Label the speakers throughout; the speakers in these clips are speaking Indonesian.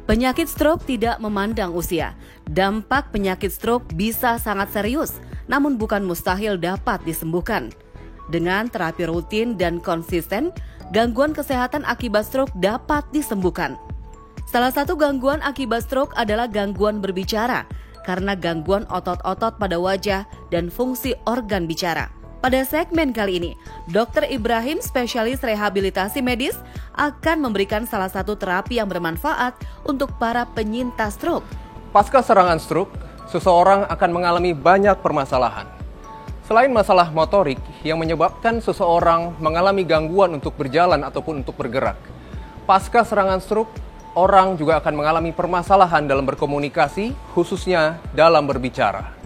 Speaker 1: Penyakit stroke tidak memandang usia. Dampak penyakit stroke bisa sangat serius, namun bukan mustahil dapat disembuhkan. Dengan terapi rutin dan konsisten, gangguan kesehatan akibat stroke dapat disembuhkan. Salah satu gangguan akibat stroke adalah gangguan berbicara, karena gangguan otot-otot pada wajah dan fungsi organ bicara. Pada segmen kali ini, Dr. Ibrahim, spesialis rehabilitasi medis, akan memberikan salah satu terapi yang bermanfaat untuk para penyintas stroke.
Speaker 2: Pasca serangan stroke, seseorang akan mengalami banyak permasalahan. Selain masalah motorik yang menyebabkan seseorang mengalami gangguan untuk berjalan ataupun untuk bergerak, pasca serangan stroke, orang juga akan mengalami permasalahan dalam berkomunikasi, khususnya dalam berbicara.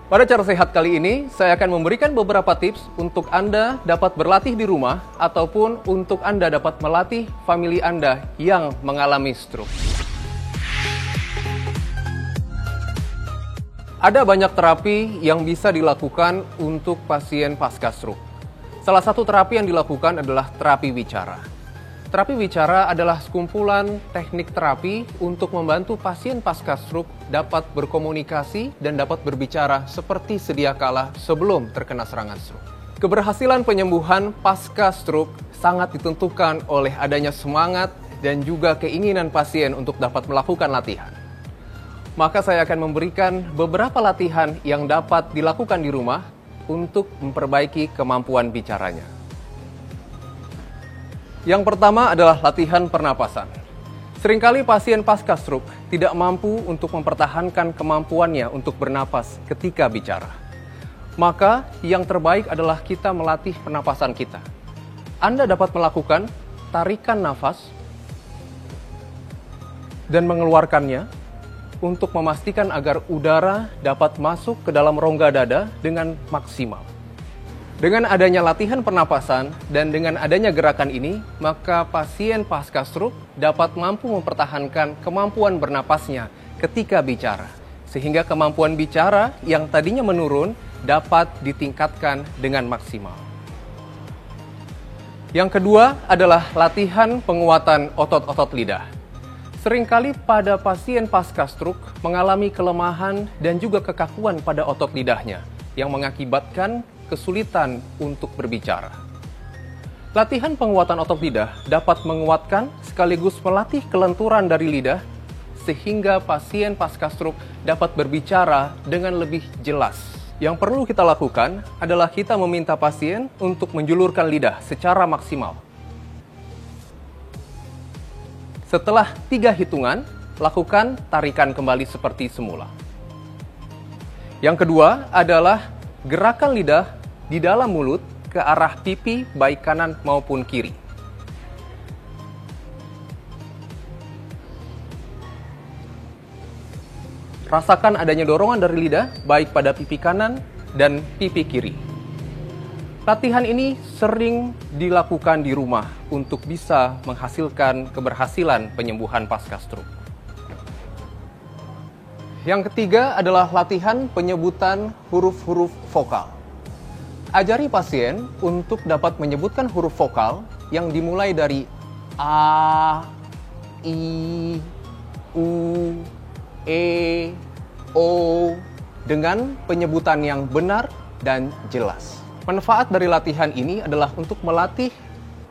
Speaker 2: Pada Cara Sehat kali ini, saya akan memberikan beberapa tips untuk Anda dapat berlatih di rumah ataupun untuk Anda dapat melatih famili Anda yang mengalami stroke. Ada banyak terapi yang bisa dilakukan untuk pasien pasca stroke. Salah satu terapi yang dilakukan adalah terapi bicara. Terapi bicara adalah sekumpulan teknik terapi untuk membantu pasien pasca stroke dapat berkomunikasi dan dapat berbicara seperti sedia kala sebelum terkena serangan stroke. Keberhasilan penyembuhan pasca stroke sangat ditentukan oleh adanya semangat dan juga keinginan pasien untuk dapat melakukan latihan. Maka saya akan memberikan beberapa latihan yang dapat dilakukan di rumah untuk memperbaiki kemampuan bicaranya. Yang pertama adalah latihan pernapasan. Seringkali pasien pasca stroke tidak mampu untuk mempertahankan kemampuannya untuk bernapas ketika bicara. Maka yang terbaik adalah kita melatih pernapasan kita. Anda dapat melakukan tarikan nafas dan mengeluarkannya untuk memastikan agar udara dapat masuk ke dalam rongga dada dengan maksimal. Dengan adanya latihan pernapasan dan dengan adanya gerakan ini, maka pasien pasca stroke dapat mampu mempertahankan kemampuan bernapasnya ketika bicara. Sehingga kemampuan bicara yang tadinya menurun dapat ditingkatkan dengan maksimal. Yang kedua adalah latihan penguatan otot-otot lidah. Seringkali pada pasien pasca stroke mengalami kelemahan dan juga kekakuan pada otot lidahnya yang mengakibatkan kesulitan untuk berbicara. Latihan penguatan otot lidah dapat menguatkan sekaligus melatih kelenturan dari lidah sehingga pasien pasca stroke dapat berbicara dengan lebih jelas. Yang perlu kita lakukan adalah kita meminta pasien untuk menjulurkan lidah secara maksimal. Setelah 3 hitungan, lakukan tarikan kembali seperti semula. Yang kedua adalah gerakan lidah di dalam mulut ke arah pipi baik kanan maupun kiri. Rasakan adanya dorongan dari lidah baik pada pipi kanan dan pipi kiri. Latihan ini sering dilakukan di rumah untuk bisa menghasilkan keberhasilan penyembuhan pasca stroke. Yang ketiga adalah latihan penyebutan huruf-huruf vokal. Ajari pasien untuk dapat menyebutkan huruf vokal yang dimulai dari A, I, U, E, O dengan penyebutan yang benar dan jelas. Manfaat dari latihan ini adalah untuk melatih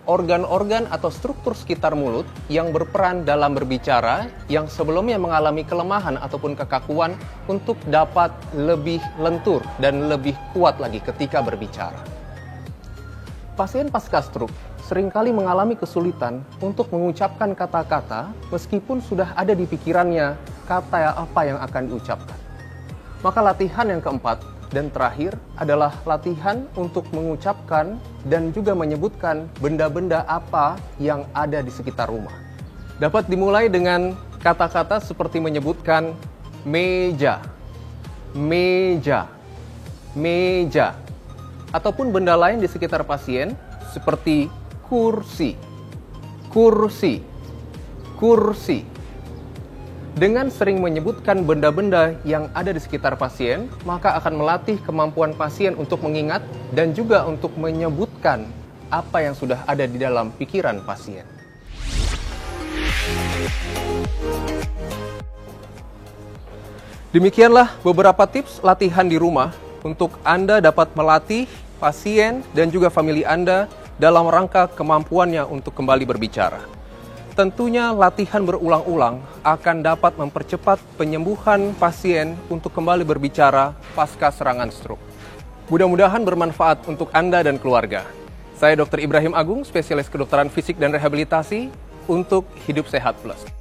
Speaker 2: organ-organ atau struktur sekitar mulut yang berperan dalam berbicara yang sebelumnya mengalami kelemahan ataupun kekakuan untuk dapat lebih lentur dan lebih kuat lagi ketika berbicara. Pasien pasca stroke seringkali mengalami kesulitan untuk mengucapkan kata-kata meskipun sudah ada di pikirannya kata apa yang akan diucapkan. Maka latihan yang keempat dan terakhir adalah latihan untuk mengucapkan dan juga menyebutkan benda-benda apa yang ada di sekitar rumah. Dapat dimulai dengan kata-kata seperti menyebutkan meja, meja, meja, ataupun benda lain di sekitar pasien seperti kursi, kursi, kursi. Dengan sering menyebutkan benda-benda yang ada di sekitar pasien, maka akan melatih kemampuan pasien untuk mengingat dan juga untuk menyebutkan apa yang sudah ada di dalam pikiran pasien. Demikianlah beberapa tips latihan di rumah untuk Anda dapat melatih pasien dan juga famili Anda dalam rangka kemampuannya untuk kembali berbicara. Tentunya latihan berulang-ulang akan dapat mempercepat penyembuhan pasien untuk kembali berbicara pasca serangan stroke. Mudah-mudahan bermanfaat untuk Anda dan keluarga. Saya Dr. Ibrahim Agung, spesialis kedokteran fisik dan rehabilitasi untuk Hidup Sehat Plus.